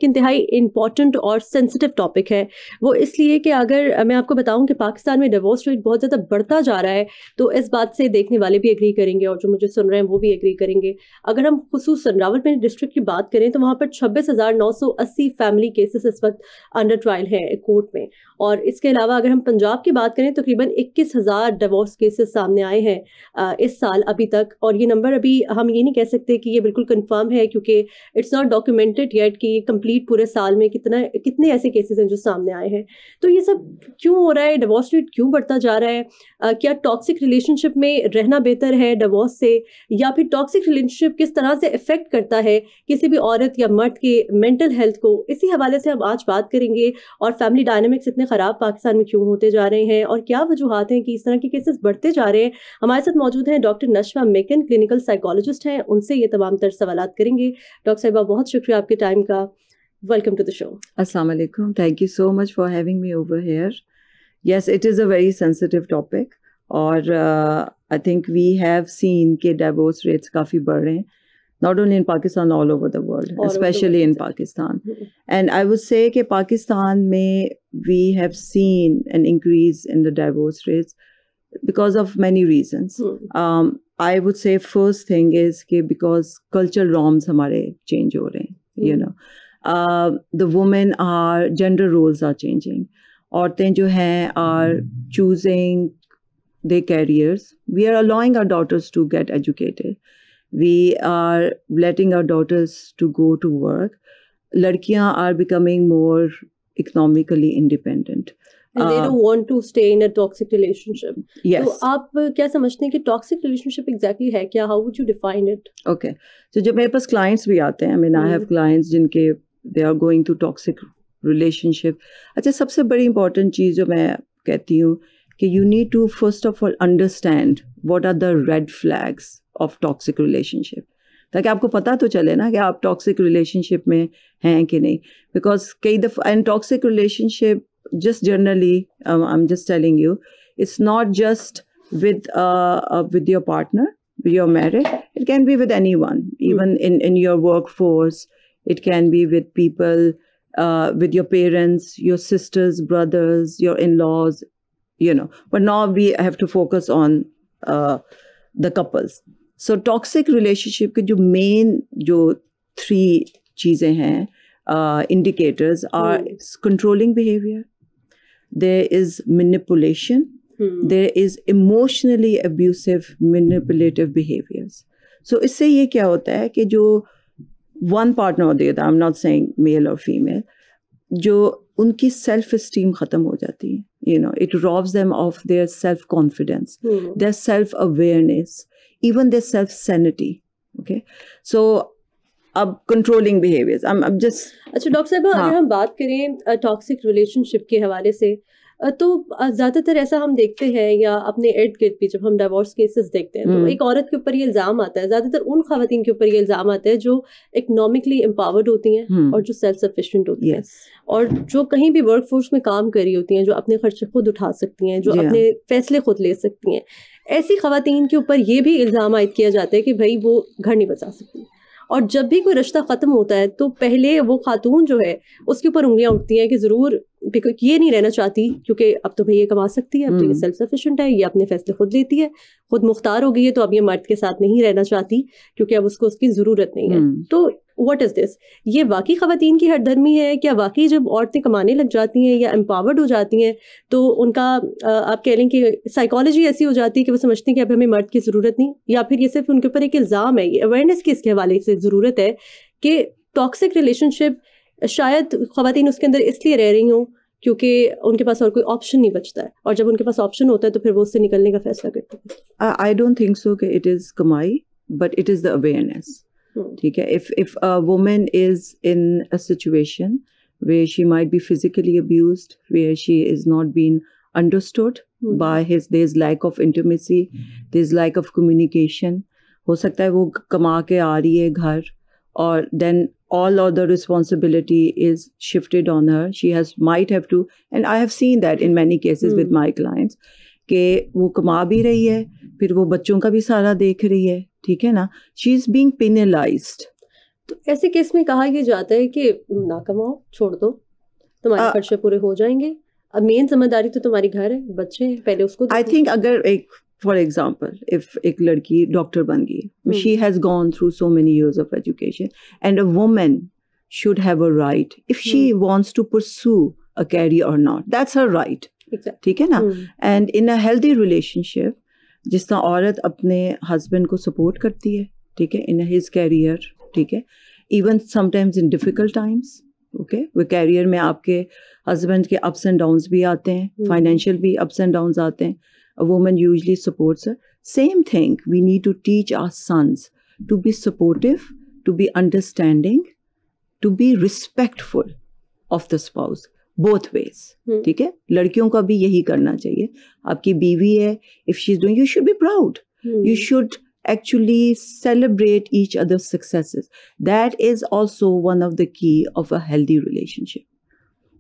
एक इंतहाई इम्पॉर्टेंट और सेंसिटिव टॉपिक है। वो इसलिए कि अगर मैं आपको बताऊं कि पाकिस्तान में डिवोर्स रेट बहुत ज़्यादा बढ़ता जा रहा है, तो इस बात से देखने वाले भी एग्री करेंगे और जो मुझे सुन रहे हैं वो भी एग्री करेंगे। अगर हम खुसूसन रावलपिंडी डिस्ट्रिक्ट की बात करें तो वहाँ पर 26,980 फैमिली केसेस इस वक्त अंडर ट्रायल हैं कोर्ट में। और इसके अलावा अगर हम पंजाब की बात करें तो तकरीबन 21,000 डिवोर्स केसेस सामने आए हैं इस साल अभी तक। और ये नंबर अभी हम ये नहीं कह सकते कि ये बिल्कुल कंफर्म है, क्योंकि इट्स नॉट डॉक्यूमेंटेड येट कि कंप्लीट पूरे साल में कितने ऐसे केसेस हैं जो सामने आए हैं। तो ये सब क्यों हो रहा है, डिवोर्स रेट क्यों बढ़ता जा रहा है? क्या टॉक्सिक रिलेशनशिप में रहना बेहतर है डिवोर्स से, या फिर टॉक्सिक रिलेशनशिप किस तरह से इफेक्ट करता है किसी भी औरत या मर्द के मेंटल हेल्थ को? इसी हवाले से हम आज बात करेंगे। और फैमिली डायनामिक्स इतने ख़राब पाकिस्तान में क्यों होते जा रहे हैं और क्या वजूहात हैं कि इस तरह के केसेस बढ़ते जा रहे हैं। हमारे साथ मौजूद हैं डॉक्टर नशवा मेकन, क्लिनिकल साइकोलॉजिस्ट हैं। उनसे ये तमाम तर सवालात करेंगे। डॉक्टर साहिबा, बहुत शुक्रिया आपके टाइम का। Welcome to the show. अस्सलाम वालेकुम, thank you so much for having me over here. Yes, it is a very sensitive topic और I think we have seen के डिवोर्स रेट्स काफ़ी बढ़ रहे हैं, not only in Pakistan, all over the world, especially in Pakistan. And I would say कि Pakistan में we have seen an increase in the divorce rates because of many reasons. I would say first thing is कि because cultural norms हमारे change हो रहे हैं, you know. The women are, gender roles are changing. औरतें जो हैं are choosing their careers. We are allowing our daughters to get educated. We are letting our daughters to go to work. Ladkiyan are becoming more economically independent. And they don't want to stay in a toxic relationship. Yes. तो आप क्या समझते हैं कि toxic relationship exactly है क्या? How would you define it? Okay. So जब मेरे पास clients भी आते हैं, I mean I have clients जिनके they are going to toxic relationship. अच्छा, सबसे बड़ी important चीज़ जो मैं कहती हूँ कि you need to first of all understand what are the red flags of toxic relationship, ताकि आपको पता तो चले ना कि आप टॉक्सिक रिलेशनशिप में हैं कि नहीं। बिकॉज कई दफ़ा and toxic relationship just generally, I'm just telling you, it's not just with your partner, you're married. It can be with anyone, even in your workforce. It can be with people, with your parents, your sisters, brothers, your in-laws, you know. But now we have to focus on the couples. So toxic relationship के जो main जो 3 चीज़ें हैं, indicators are controlling behavior. There is manipulation. There is emotionally abusive, manipulative behaviors. So इससे ये क्या होता है कि जो one partner or the other, I'm not saying male or female, जो उनकी self esteem ख़त्म हो जाती है. You know, it robs them of their self confidence, their self awareness, even their self sanity. Okay, so अब controlling behaviors. I'm just. अच्छा doctor साहब, अगर हम बात करें टॉक्सिक रिलेशनशिप के हवाले से, तो ज़्यादातर ऐसा हम देखते हैं या अपने इर्द गिर्द भी जब हम डिवोर्स केसेस देखते हैं तो एक औरत के ऊपर ये इल्ज़ाम आता है, ज़्यादातर उन ख़वातीन के ऊपर ये इल्ज़ाम आता है जो इकोनॉमिकली एम्पावर्ड होती हैं और जो सेल्फ सफिशिएंट होती हैं और जो कहीं भी वर्क फोर्स में काम कर रही होती हैं, जो अपने खर्चे खुद उठा सकती हैं, जो अपने फैसले खुद ले सकती हैं। ऐसी ख़वातीन के ऊपर ये भी इल्ज़ाम आयद किया जाता है कि भाई वो घर नहीं बचा सकती। और जब भी कोई रिश्ता ख़त्म होता है तो पहले वो खातून जो है उसके ऊपर उंगलियां उठती हैं कि ज़रूर ये नहीं रहना चाहती क्योंकि अब तो भाई ये कमा सकती है, अब तो ये सेल्फ सफिशिएंट है, ये अपने फैसले खुद लेती है, खुद मुख्तार हो गई है, तो अब ये मर्द के साथ नहीं रहना चाहती क्योंकि अब उसको उसकी ज़रूरत नहीं है। तो व्हाट इज़ दिस? ये वाकई ख़वातीन की हरदर्मी है क्या? वाकई जब औरतें कमाने लग जाती हैं या एम्पावर्ड हो जाती हैं तो उनका आप कह लें कि साइकोलॉजी ऐसी हो जाती है कि वो समझती हैं कि अब हमें मर्द की ज़रूरत नहीं, या फिर ये सिर्फ उनके ऊपर एक इल्ज़ाम है? ये अवेयरनेस की इसके हवाले से ज़रूरत है कि टॉक्सिक रिलेशनशिप शायद ख़वातीन उसके अंदर इसलिए रह रही हों क्योंकि उनके पास और कोई ऑप्शन नहीं बचता है, और जब उनके पास ऑप्शन होता है तो फिर वो उससे निकलने का फैसला करते हैं। आई डोंट थिंक सो कि इट इज़ कमाई, but it is the awareness. ठीक है, if a woman is in a situation where she might be physically abused, where she is not being understood by there's lack of intimacy, there's lack of communication. हो सकता है वो कमा के आ रही है घर और then all of the responsibility is shifted on her. She might have to, and I have seen that in many cases with my clients, कि वो कमा भी रही है फिर वो बच्चों का भी सारा देख रही है, ठीक है ना, she is being penalized. तो ऐसे केस में कहा यह जाता है कि ना कमाओ, छोड़ दो, तुम्हारे खर्चे पूरे हो जाएंगे, अब मेन जिम्मेदारी तो तुम्हारी घर है, बच्चे हैं, पहले उसको आई थिंक अगर एक फॉर एग्जाम्पल इफ एक लड़की डॉक्टर बन गई, she has gone through so many years of education and a woman should have a right if she wants to pursue a career or not, that's her right. ठीक है ना? And in a healthy relationship, जिस तरह औरत अपने husband को support करती है, ठीक है, in his career, ठीक है, even sometimes in difficult times, okay, वो career में आपके husband के ups and downs भी आते हैं, financial भी ups and downs आते हैं, a woman usually supports her. Same thing, we need to teach our sons to be supportive, to be understanding, to be respectful of the spouse both ways. ठीक है, लड़कियों का भी यही करना चाहिए. आपकी बीवी है, if she's doing, you should be proud. You should actually celebrate each other's successes. That is also one of the key of a healthy relationship.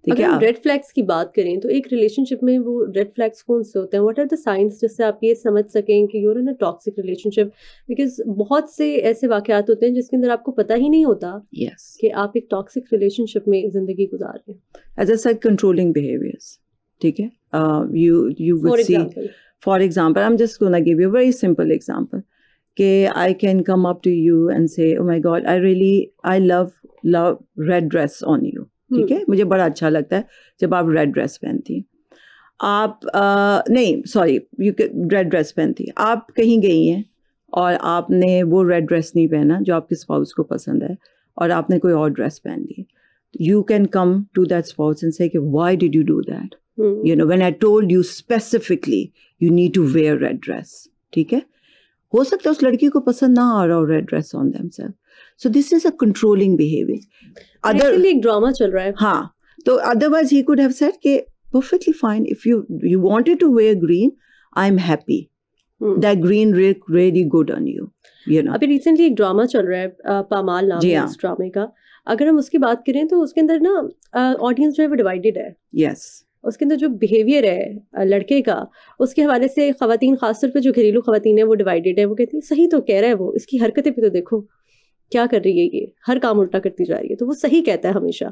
अगर हम रेड फ्लैग्स की बात करें तो एक रिलेशनशिप में वो रेड फ्लैग्स कौन से होते हैं? व्हाट आर द साइंस जिससे आप ये समझ सकें कि you're in a toxic relationship? Because बहुत से ऐसे वाकयात होते हैं जिसके अंदर आपको पता ही नहीं होता कि आप एक टॉक्सिक रिलेशनशिप में जिंदगी गुजार रहे हैं. As I said, controlling behaviours, ठीक है, you would see, for example, I'm just going to give you a very simple example, कि I can come up to you and say, oh my God, I love red dress on you. ठीक है, मुझे बड़ा अच्छा लगता है जब आप रेड ड्रेस पहनती हैं. आप नहीं सॉरी रेड ड्रेस पहनती हैं, आप कहीं गई हैं और आपने वो रेड ड्रेस नहीं पहना जो आपके स्पाउस को पसंद है और आपने कोई और ड्रेस पहन ली. You can come to that spouse and say कि why did you do that, you know, when I told you specifically you need to wear red dress. ठीक है, हो सकता है उस लड़की को पसंद ना आ रहा हो red dress on themselves. So this is a controlling behavior. Actually एक ड्रामा चल रहा है. हाँ, तो otherwise he could have said कि perfectly fine, if you wanted to wear green, I'm happy. That green really good on you. You know. अभी recently एक drama चल रहा है, पामाल नाम है इस ड्रामे का. अगर हम उसकी बात करें तो उसके अंदर ना ऑडियंस जो है वो डिवाइडेड है. Yes. उसके अंदर जो बिहेवियर है लड़के का, उसके हवाले से खवातीन, खासतौर पे जो घरेलू खवातीन है वो डिवाइडेड है. वो कहती है सही तो कह रहा है वो, इसकी हरकतें भी तो देखो क्या कर रही है, ये हर काम उल्टा करती जा रही है. तो वो सही कहता है हमेशा,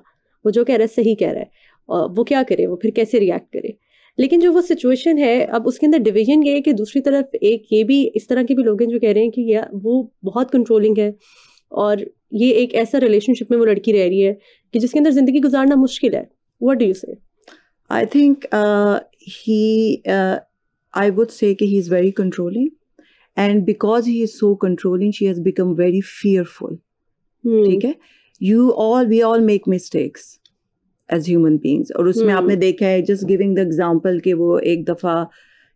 वो जो कह रहा है सही कह रहा है, और वो क्या करे, वो फिर कैसे रिएक्ट करे. लेकिन जो वो सिचुएशन है अब उसके अंदर डिवीजन ये है कि दूसरी तरफ एक ये भी इस तरह के भी लोग हैं जो कह रहे हैं कि या वो बहुत कंट्रोलिंग है और ये एक ऐसा रिलेशनशिप में वो लड़की रह रही है कि जिसके अंदर जिंदगी गुजारना मुश्किल है. व्हाट डू यू से? I think I would say कि he is very controlling. And because he is so controlling, she has become very fearful. ठीक है, we all make mistakes as human beings. और उसमें आपने देखा है, just giving the example कि वो एक दफा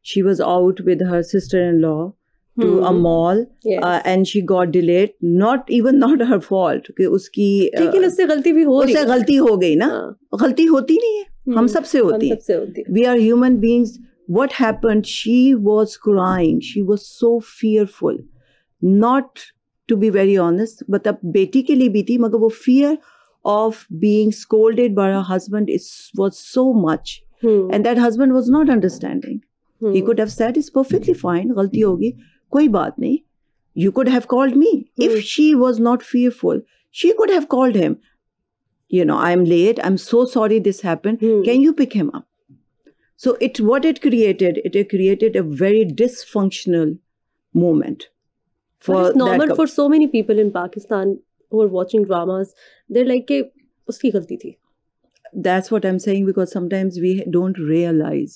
she was out with her sister-in-law to a mall, and she got delayed. Not her fault कि उसकी लेकिन उससे गलती भी हो रही है. उससे गलती हो गई ना, गलती होती नहीं है, हम सबसे होती है. We are human beings. What happened? She was crying. She was so fearful. Not to be very honest, but अब बेटी के लिए भी थी, मगर वो fear of being scolded by her husband was so much, and that husband was not understanding. He could have said, "It's perfectly fine. गलती होगी, कोई बात नहीं." You could have called me. If she was not fearful, she could have called him. You know, I'm late. I'm so sorry this happened. Can you pick him up? So what it created a very dysfunctional moment. It's normal for so many people in Pakistan who are watching dramas. They're like कि उसकी गलती थी. That's what I'm saying, because sometimes we don't realize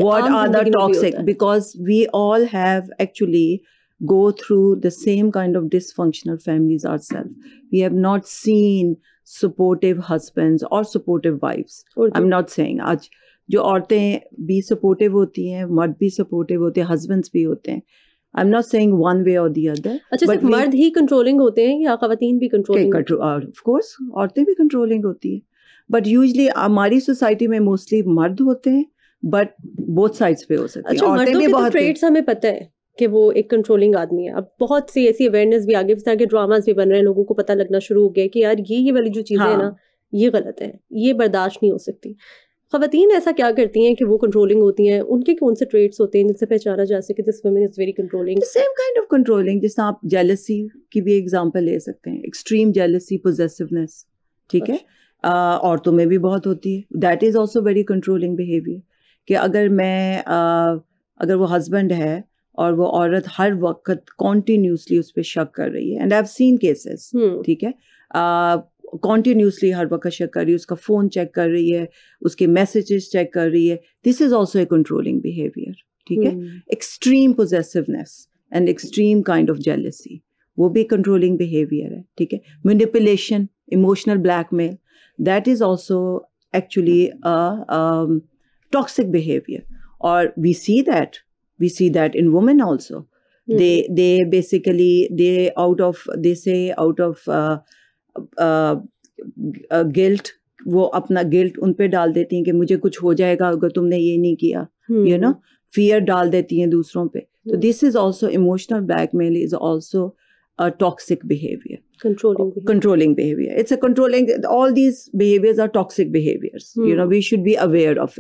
what are the toxic, because we all have actually go through the same kind of dysfunctional families ourselves. We have not seen supportive husbands or supportive wives. I'm not saying आज जो औरतें भी supportive होती हैं, मर्द भी supportive होते हैं, हस्बैंड्स भी होते हैं. I am not saying one way और द अदर. अच्छा, सिर्फ मर्द ही कंट्रोलिंग होते हैं या खवातीन भी कंट्रोलिंग? ऑफ कोर्स औरतें भी कंट्रोलिंग होती हैं, बट यूजुअली हमारी सोसाइटी में मोस्टली मर्द होते हैं, बट बोथ साइड्स पे हो सकते हैं. अच्छा, मर्दों के तो ट्रेट्स हमें पता है कि वो एक कंट्रोलिंग आदमी है. अब बहुत सी ऐसी अवेयरनेस भी आगे, इस तरह के ड्रामास भी बन रहे हैं, लोगों को पता लगना शुरू हो गया कि यार ये वाली जो चीजें है ना, ये गलत है, ये बर्दाश्त नहीं हो सकती. ख़वातीन ऐसा क्या करती हैं कि वो कंट्रोलिंग होती हैं? उनके कौन से ट्रेट्स होते हैं जिनसे पहचाना जा सके this woman is very controlling? Same kind of controlling, जैसे आप जेलसी की भी एग्जांपल ले सकते हैं, एक्सट्रीम जेलसी, पोजेसिवनेस, ठीक है, औरतों में भी बहुत होती है, that is also very controlling behaviour. कि अगर वो हस्बैंड है और वो औरत हर वक्त कॉन्टीन्यूसली उस पर शक कर रही है, and I have seen cases, ठीक है, कॉन्टीन्यूसली हर वक्त शक कर रही है, उसका फ़ोन चेक कर रही है, उसके मैसेजेस चेक कर रही है, this is also a controlling behaviour, ठीक है। Extreme possessiveness and extreme kind of jealousy, वो भी कंट्रोलिंग बिहेवियर है, ठीक है। Manipulation, emotional blackmail, that is also actually toxic behaviour, और we see that in women also. They basically they say out of guilt, वो अपना guilt उन पे डाल देती हैं कि मुझे कुछ हो जाएगा अगर तुमने ये नहीं किया, you know, फियर डाल देती हैं दूसरों पे। तो this is also, emotional blackmail is also a toxic behavior, controlling behavior. It's a controlling, all these behaviors are toxic behaviors, you know, we should be aware of it.